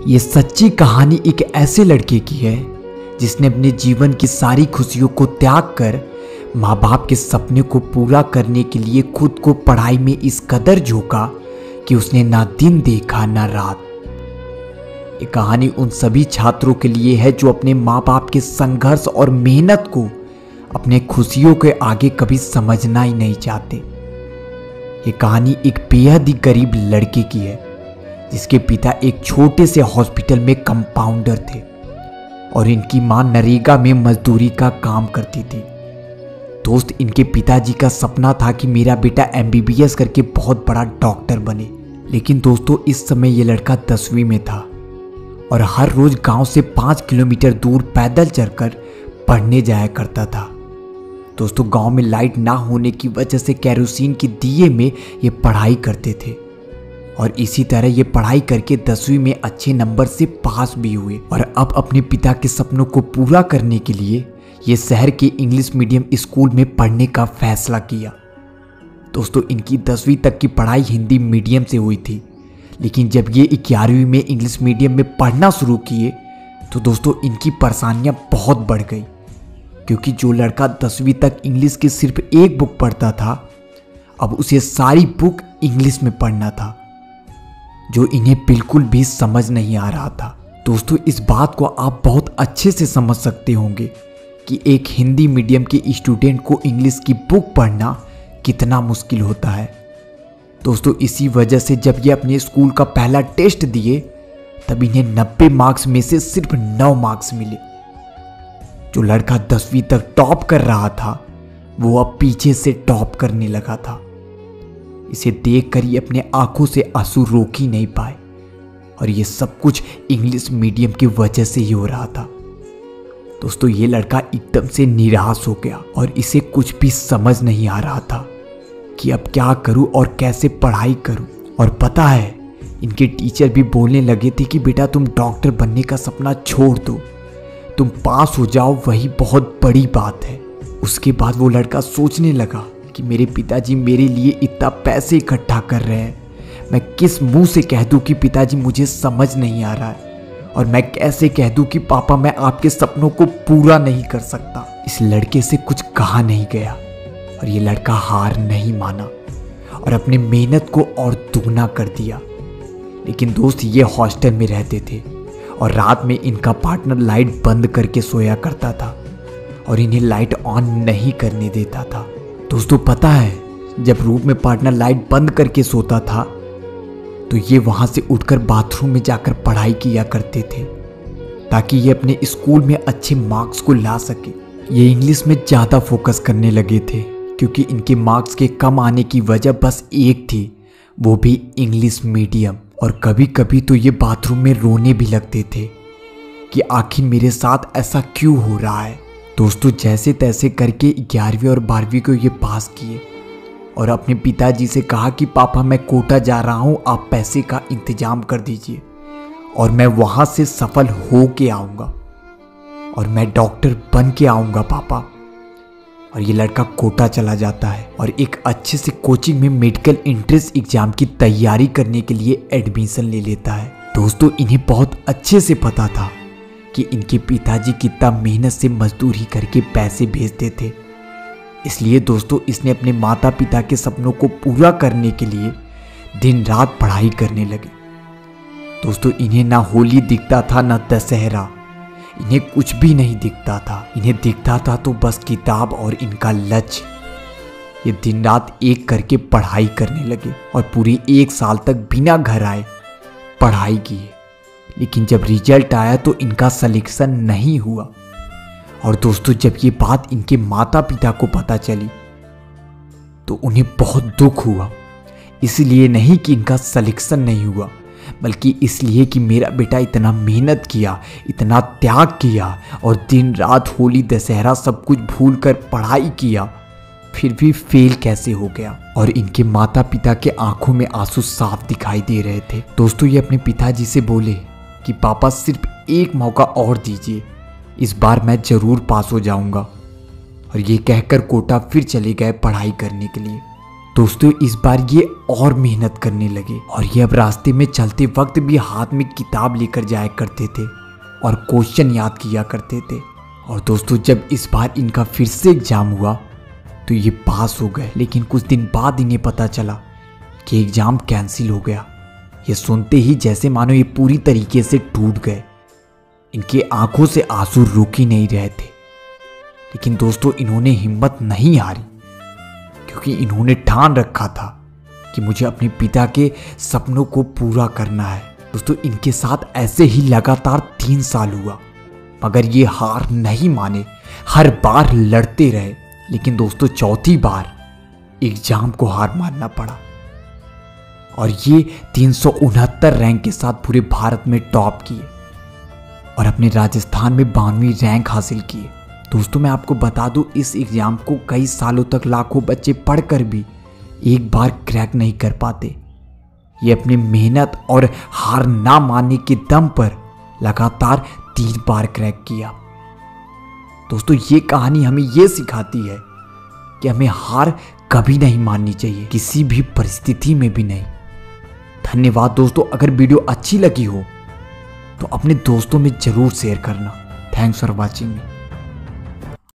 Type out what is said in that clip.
ये सच्ची कहानी एक ऐसे लड़के की है जिसने अपने जीवन की सारी खुशियों को त्याग कर माँ बाप के सपने को पूरा करने के लिए खुद को पढ़ाई में इस कदर झोंका कि उसने ना दिन देखा ना रात। ये कहानी उन सभी छात्रों के लिए है जो अपने माँ बाप के संघर्ष और मेहनत को अपने खुशियों के आगे कभी समझना ही नहीं चाहते। ये कहानी एक बेहद ही गरीब लड़के की है जिसके पिता एक छोटे से हॉस्पिटल में कंपाउंडर थे और इनकी मां नरेगा में मजदूरी का काम करती थी। दोस्त, इनके पिताजी का सपना था कि मेरा बेटा MBBS करके बहुत बड़ा डॉक्टर बने। लेकिन दोस्तों, इस समय ये लड़का 10वीं में था और हर रोज गांव से 5 किलोमीटर दूर पैदल चलकर पढ़ने जाया करता था। दोस्तों, गांव में लाइट ना होने की वजह से केरोसिन के दिए में ये पढ़ाई करते थे और इसी तरह ये पढ़ाई करके 10वीं में अच्छे नंबर से पास भी हुए और अब अपने पिता के सपनों को पूरा करने के लिए ये शहर के इंग्लिश मीडियम स्कूल में पढ़ने का फैसला किया। दोस्तों, इनकी 10वीं तक की पढ़ाई हिंदी मीडियम से हुई थी, लेकिन जब ये 11वीं में इंग्लिश मीडियम में पढ़ना शुरू किए तो दोस्तों इनकी परेशानियां बहुत बढ़ गई, क्योंकि जो लड़का 10वीं तक इंग्लिश की सिर्फ एक बुक पढ़ता था अब उसे सारी बुक इंग्लिश में पढ़ना था, जो इन्हें बिल्कुल भी समझ नहीं आ रहा था। दोस्तों, इस बात को आप बहुत अच्छे से समझ सकते होंगे कि एक हिंदी मीडियम के स्टूडेंट को इंग्लिश की बुक पढ़ना कितना मुश्किल होता है। दोस्तों, इसी वजह से जब ये अपने स्कूल का पहला टेस्ट दिए तब इन्हें 90 मार्क्स में से सिर्फ 9 मार्क्स मिले। जो लड़का 10वीं तक टॉप कर रहा था वो अब पीछे से टॉप करने लगा था। इसे देखकर ये अपने आंखों से आंसू रोक ही नहीं पाए और ये सब कुछ इंग्लिश मीडियम की वजह से ही हो रहा था। दोस्तों, ये लड़का एकदम से निराश हो गया और इसे कुछ भी समझ नहीं आ रहा था कि अब क्या करूं और कैसे पढ़ाई करूं। और पता है, इनके टीचर भी बोलने लगे थे कि बेटा तुम डॉक्टर बनने का सपना छोड़ दो, तुम पास हो जाओ वही बहुत बड़ी बात है। उसके बाद वो लड़का सोचने लगा कि मेरे पिताजी मेरे लिए इतना पैसे इकट्ठा कर रहे हैं, मैं किस मुंह से कह दूं कि पिताजी मुझे समझ नहीं आ रहा है, और मैं कैसे कह दूं कि पापा मैं आपके सपनों को पूरा नहीं कर सकता। इस लड़के से कुछ कहा नहीं गया और ये लड़का हार नहीं माना और अपनी मेहनत को और दुगना कर दिया। लेकिन दोस्त, ये हॉस्टल में रहते थे और रात में इनका पार्टनर लाइट बंद करके सोया करता था और इन्हें लाइट ऑन नहीं करने देता था। दोस्तों, पता है, जब रूम में पार्टनर लाइट बंद करके सोता था तो ये वहां से उठकर बाथरूम में जाकर पढ़ाई किया करते थे ताकि ये अपने स्कूल में अच्छे मार्क्स को ला सके। ये इंग्लिश में ज़्यादा फोकस करने लगे थे क्योंकि इनके मार्क्स के कम आने की वजह बस एक थी, वो भी इंग्लिश मीडियम। और कभी कभी तो ये बाथरूम में रोने भी लगते थे कि आखिर मेरे साथ ऐसा क्यों हो रहा है। दोस्तों, जैसे तैसे करके 11वीं और 12वीं को ये पास किए और अपने पिताजी से कहा कि पापा मैं कोटा जा रहा हूँ, आप पैसे का इंतजाम कर दीजिए और मैं वहाँ से सफल हो के आऊँगा और मैं डॉक्टर बन के आऊँगा पापा। और ये लड़का कोटा चला जाता है और एक अच्छे से कोचिंग में मेडिकल एंट्रेंस एग्जाम की तैयारी करने के लिए एडमिशन ले लेता है। दोस्तों, इन्हें बहुत अच्छे से पता था कि इनके पिताजी कितना मेहनत से मजदूरी करके पैसे भेजते थे, इसलिए दोस्तों इसने अपने माता पिता के सपनों को पूरा करने के लिए दिन रात पढ़ाई करने लगे। दोस्तों, इन्हें ना होली दिखता था ना दशहरा, इन्हें कुछ भी नहीं दिखता था। इन्हें दिखता था तो बस किताब और इनका लक्ष्य। ये दिन रात एक करके पढ़ाई करने लगे और पूरे 1 साल तक बिना घर आए पढ़ाई किए। लेकिन जब रिजल्ट आया तो इनका सिलेक्शन नहीं हुआ और दोस्तों जब ये बात इनके माता पिता को पता चली तो उन्हें बहुत दुख हुआ। इसलिए नहीं कि इनका सिलेक्शन नहीं हुआ, बल्कि इसलिए कि मेरा बेटा इतना मेहनत किया, इतना त्याग किया और दिन रात होली दशहरा सब कुछ भूल कर पढ़ाई किया, फिर भी फेल कैसे हो गया। और इनके माता पिता के आंखों में आंसू साफ दिखाई दे रहे थे। दोस्तों, ये अपने पिताजी से बोले कि पापा सिर्फ एक मौका और दीजिए, इस बार मैं जरूर पास हो जाऊंगा। और ये कहकर कोटा फिर चले गए पढ़ाई करने के लिए। दोस्तों इस बार ये और मेहनत करने लगे और ये अब रास्ते में चलते वक्त भी हाथ में किताब लेकर जाया करते थे और क्वेश्चन याद किया करते थे। और दोस्तों जब इस बार इनका फिर से एग्जाम हुआ तो ये पास हो गए, लेकिन कुछ दिन बाद इन्हें पता चला कि एग्जाम कैंसिल हो गया। ये सुनते ही जैसे मानो ये पूरी तरीके से टूट गए। इनकी आंखों से आंसू रुक ही नहीं रहे थे। लेकिन दोस्तों इन्होंने हिम्मत नहीं हारी, क्योंकि इन्होंने ठान रखा था कि मुझे अपने पिता के सपनों को पूरा करना है। दोस्तों इनके साथ ऐसे ही लगातार 3 साल हुआ, मगर ये हार नहीं माने, हर बार लड़ते रहे। लेकिन दोस्तों चौथी बार एग्जाम को हार मानना पड़ा और ये 369 रैंक के साथ पूरे भारत में टॉप किए और अपने राजस्थान में 92वीं रैंक हासिल किए। दोस्तों मैं आपको बता दूं, इस एग्जाम को कई सालों तक लाखों बच्चे पढ़कर भी एक बार क्रैक नहीं कर पाते। ये अपनी मेहनत और हार ना मानने के दम पर लगातार 3 बार क्रैक किया। दोस्तों ये कहानी हमें ये सिखाती है कि हमें हार कभी नहीं माननी चाहिए, किसी भी परिस्थिति में भी नहीं। धन्यवाद दोस्तों। अगर वीडियो अच्छी लगी हो तो अपने दोस्तों में जरूर शेयर करना। Thanks for watching me.